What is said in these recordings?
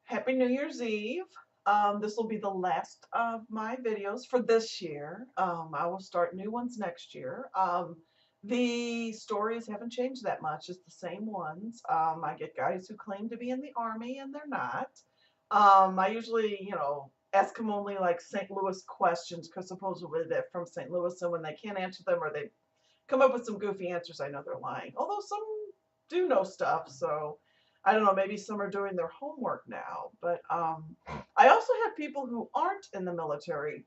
Happy New Year's Eve. This will be the last of my videos for this year. I will start new ones next year. The stories haven't changed that much, it's the same ones. I get guys who claim to be in the Army and they're not. I usually, ask them only like St. Louis questions because supposedly they're from St. Louis, and when they can't answer them or they come up with some goofy answers, I know they're lying. Although some do know stuff, so I don't know, maybe some are doing their homework now. But I also have people who aren't in the military.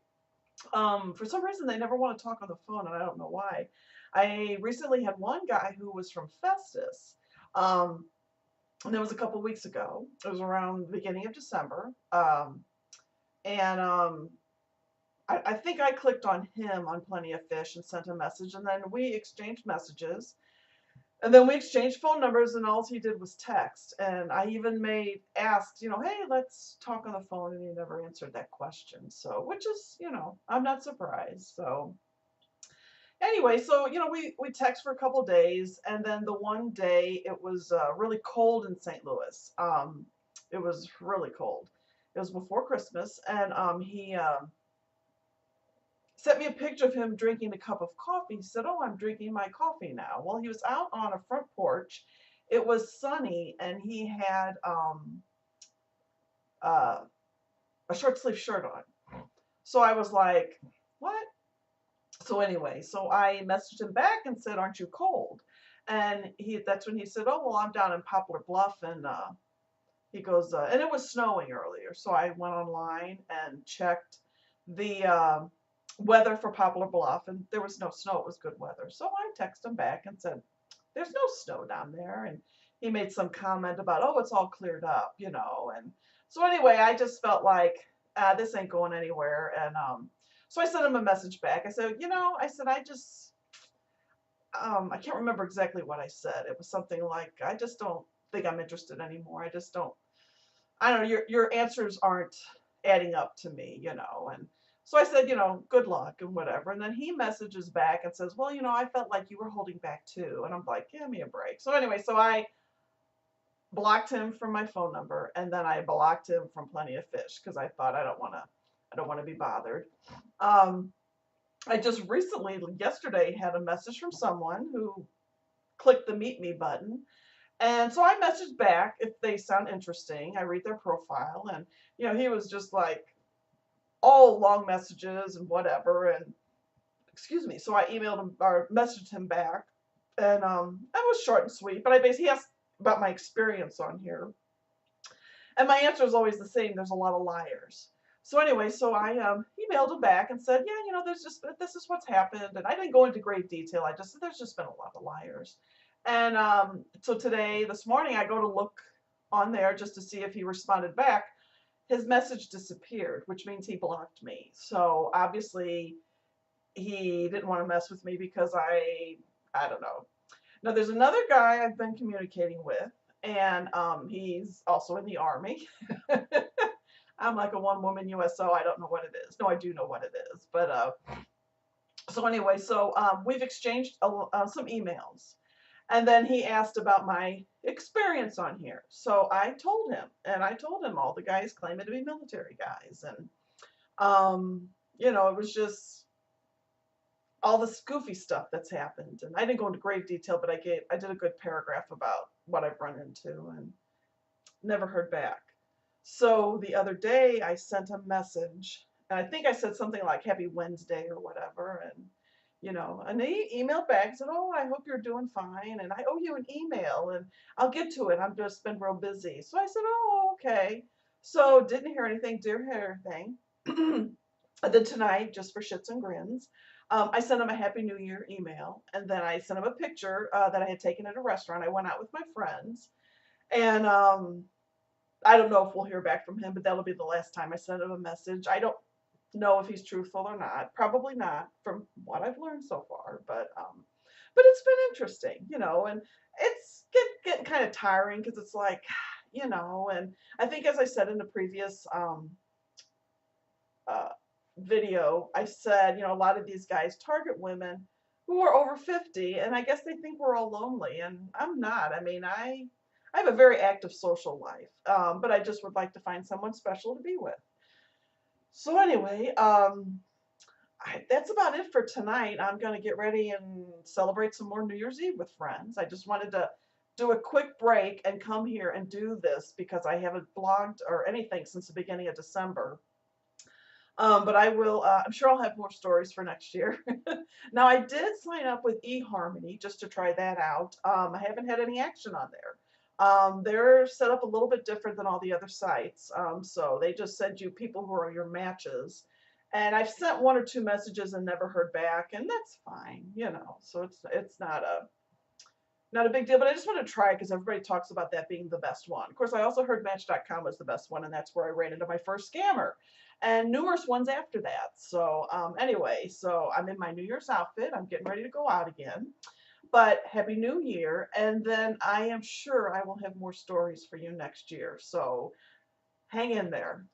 For some reason, they never want to talk on the phone, and I don't know why. I recently had one guy who was from Festus, um, and that was a couple weeks ago. It was around the beginning of December, and I think I clicked on him on Plenty of Fish and sent a message, and then we exchanged messages. And then we exchanged phone numbers, and all he did was text. And I even asked, hey, let's talk on the phone, and he never answered that question. So, which is, I'm not surprised. So, anyway, so we text for a couple days, and then the one day it was really cold in St. Louis. It was really cold. It was before Christmas, and he sent me a picture of him drinking a cup of coffee. He said, "Oh, I'm drinking my coffee now." Well, he was out on a front porch. It was sunny, and he had uh, a short sleeve shirt on. So I was like, "What?" So anyway, so I messaged him back and said, "Aren't you cold?" And that's when he said, "Oh, well, I'm down in Poplar Bluff," and he goes, and it was snowing earlier. So I went online and checked the weather for Poplar Bluff, and there was no snow. It was good weather. So I texted him back and said, "There's no snow down there." And he made some comment about, "Oh, it's all cleared up." And so anyway, I just felt like, this ain't going anywhere. And so I sent him a message back. I said, I can't remember exactly what I said. It was something like, "I just don't think I'm interested anymore. I just don't. I don't know. Your answers aren't adding up to me." And so I said, "Good luck," and whatever. And then he messages back and says, "Well, I felt like you were holding back too." And I'm like, "Give me a break." So anyway, so I blocked him from my phone number, and then I blocked him from Plenty of Fish because I thought I don't want to be bothered. Um, I just recently, yesterday, had a message from someone who clicked the meet me button. And so I messaged back if they sound interesting. I read their profile, and he was just like all long messages and whatever. And excuse me. So I emailed him or messaged him back, and that was short and sweet. But I basically asked about my experience on here, and my answer is always the same. There's a lot of liars. So anyway, so I emailed him back and said, "Yeah, this is what's happened," and I didn't go into great detail. I just said there's just been a lot of liars. And so this morning, I go to look on there just to see if he responded back. His message disappeared, which means he blocked me. So obviously, he didn't want to mess with me because I don't know. Now there's another guy I've been communicating with, and he's also in the Army. I'm like a one woman USO. I don't know what it is. No, I do know what it is. But so anyway, so we've exchanged some emails. And then he asked about my experience on here. So I told him, and I told him all the guys claiming to be military guys. And, it was just all this goofy stuff that's happened. And I didn't go into great detail, but I did a good paragraph about what I've run into and never heard back. So the other day I sent a message, and I think I said something like Happy Wednesday or whatever. And he emailed back and said, "Oh, I hope you're doing fine. And I owe you an email, and I'll get to it. I've just been real busy." So I said, "Oh, okay." So didn't hear anything, didn't hear anything. And then tonight, just for shits and grins, I sent him a Happy New Year email. And then I sent him a picture that I had taken at a restaurant. I went out with my friends. And I don't know if we'll hear back from him, but that'll be the last time I send him a message. I don't know if he's truthful or not. Probably not, from what I've learned so far. But it's been interesting. And it's getting kind of tiring because it's like, and I think as I said in the previous uh, video, I said, a lot of these guys target women who are over 50, and I guess they think we're all lonely, and I'm not. I mean, I I have a very active social life, but I just would like to find someone special to be with. So anyway, that's about it for tonight. I'm going to get ready and celebrate some more New Year's Eve with friends. I just wanted to do a quick break and come here and do this because I haven't blogged or anything since the beginning of December. But I will, I'm sure I'll have more stories for next year. Now, I did sign up with eHarmony just to try that out. I haven't had any action on there. They're set up a little bit different than all the other sites. So they just send you people who are your matches. And I've sent one or two messages and never heard back, and that's fine, you know. So it's not a big deal, but I just want to try because everybody talks about that being the best one. Of course, I also heard Match.com was the best one, and that's where I ran into my first scammer, and numerous ones after that. So anyway, so I'm in my New Year's outfit. I'm getting ready to go out again. But Happy New Year, and then I am sure I will have more stories for you next year. So hang in there.